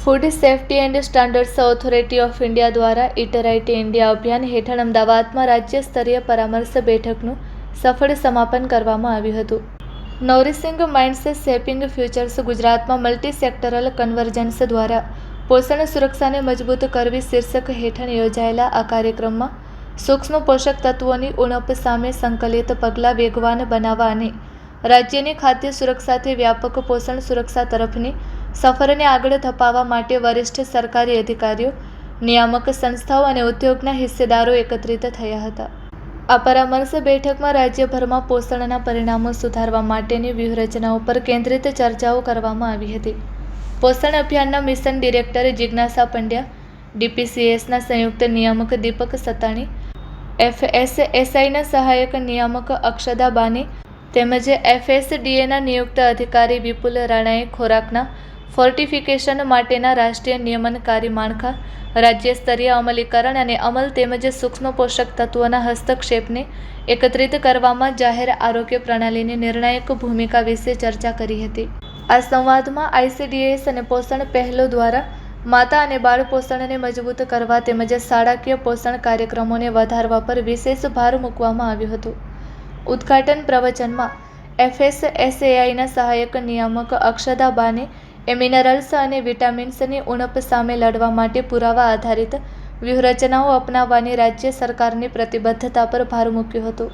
Food safety and standards authority of India દ્વારા eat right India અભિયાન હેઠળ અમદાવાદમાં રાજ્ય સ્તરીય પરામર્શ બેઠકનું સફળ સમાપન કરવામાં આવ્યું હતું. નોરિશિંગ માઇન્ડ્સ શેપિંગ ફ્યુચર્સ ગુજરાતમાં મલ્ટી સેક્ટરલ કન્વર્જન્સ દ્વારા પોષણ સુરક્ષાને મજબૂત કરવી શીર્ષક હેઠળ યોજાયેલા આ કાર્યક્રમમાં સૂક્ષ્મ પોષક તત્વોની ઉણપ સામે સંકલિત પગલાં વેગવાન બનાવવા અને રાજ્યની ખાદ્ય સુરક્ષાથી વ્યાપક પોષણ સુરક્ષા તરફની સફરને આગળ ધપાવવા માટે વરિષ્ઠ સરકારી અધિકારીઓ, નિયામક સંસ્થાઓ અને ઉદ્યોગના હિસ્સેદારો એકત્રિત થયા હતા. આ પરામર્શ બેઠકમાં રાજ્યભરમાં પોષણના પરિણામો સુધારવા માટેની વ્યૂહરચનાઓ પર કેન્દ્રિત ચર્ચાઓ કરવામાં આવી હતી. પોષણ અભિયાનના મિશન ડિરેક્ટર જિજ્ઞાસા પંડ્યા, DPCSના સંયુક્ત નિયામક દીપક સતાણી, FSSAIના સહાયક નિયામક અક્ષદા બાની તેમજ FSDAના નિયુક્ત અધિકારી વિપુલ રાણાએ ખોરાકના ફોર્ટિફિકેશન માટેના રાષ્ટ્રીય નિયમનકારી માળખા, રાજ્ય સ્તરીય અમલીકરણ અને અમલ તેમજ સૂક્ષ્મ પોષક તત્વોના હસ્તક્ષેપને એકત્રિત કરવામાં જાહેર આરોગ્ય પ્રણાલીની નિર્ણાયક ભૂમિકા વિશે ચર્ચા કરી હતી. આ સંવાદમાં ICDS અને પોષણ પહેલો દ્વારા માતા અને બાળ પોષણને મજબૂત કરવા તેમજ શાળાકીય પોષણ કાર્યક્રમોને વધારવા પર વિશેષ ભાર મૂકવામાં આવ્યો હતો. ઉદ્ઘાટન પ્રવચનમાં FSSAIના સહાયક નિયામક અક્ષદા બાને મિનરલ્સ અને વિટામિન્સની ઉણપ સામે લડવા માટે પુરાવા આધારિત વ્યૂહરચનાઓ અપનાવવાની રાજ્ય સરકારની પ્રતિબદ્ધતા પર ભાર મૂક્યો હતો.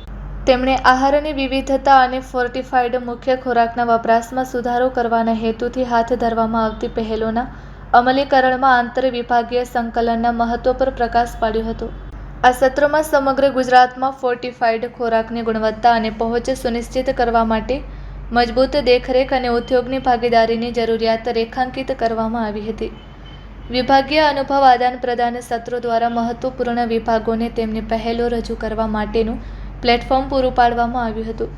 તેમણે આહારની વિવિધતા અને ફોર્ટિફાઈડ મુખ્ય ખોરાકના વપરાશમાં સુધારો કરવાના હેતુથી હાથ ધરવામાં આવતી પહેલોના અમલીકરણમાં આંતરવિભાગીય સંકલનના મહત્વ પર પ્રકાશ પાડ્યો હતો. આ સત્રમાં સમગ્ર ગુજરાતમાં ફોર્ટિફાઈડ ખોરાકની ગુણવત્તા અને પહોંચ સુનિશ્ચિત કરવા માટે મજબૂત દેખરેખ અને ઉદ્યોગની ભાગીદારીની જરૂરિયાત રેખાંકિત કરવામાં આવી હતી. વિભાગીય અનુભવ આદાન પ્રદાન સત્રો દ્વારા મહત્વપૂર્ણ વિભાગોને તેમની પહેલો રજૂ કરવા માટેનું પ્લેટફોર્મ પૂરું પાડવામાં આવ્યું હતું.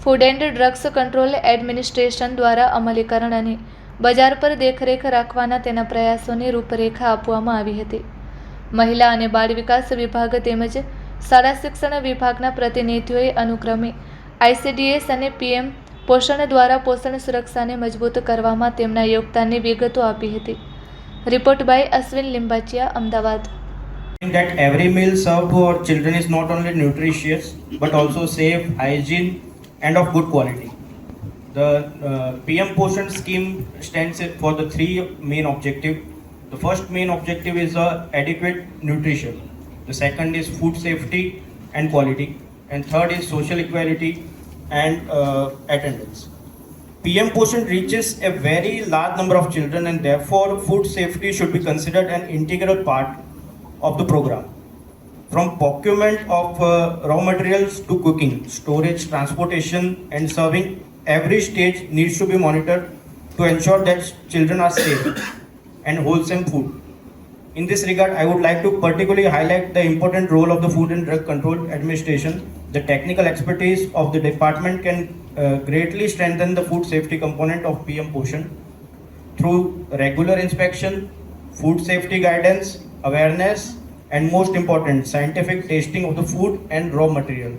Food and drugs control administration દ્વારા અમલીકરણ અને બજાર પર દેખરેખ રાખવાના તેના પ્રયાસોની રૂપરેખા આપવામાં આવી હતી. મહિલા અને બાળ વિકાસ વિભાગ તેમજ શાળા શિક્ષણ વિભાગના પ્રતિનિધિઓએ અનુક્રમે ICDS અને PM પોષણ દ્વારા પોષણ સુરક્ષાને મજબૂત કરવામાં તેમના યોગદાનની વિગતો આપી હતી. Report by Ashwin Limbachiya, Ahmedabad. That every meal served to our children is not only nutritious but also safe, hygiene and of good quality. The PM Poshan scheme stands for the three main objectives. The first main objective is adequate nutrition. The second is food safety and quality, and third is social equality and attendance. PM Poshan reaches a very large number of children, and therefore food safety should be considered an integral part of the program. From procurement of raw materials to cooking, storage, transportation and serving, every stage needs to be monitored to ensure that children are safe and wholesome food. In this regard, I would like to particularly highlight the important role of the Food and Drug Control Administration. The technical expertise of the department can greatly strengthen the food safety component of PM Poshan through regular inspection, food safety guidance, awareness, and most important, scientific testing of the food and raw material.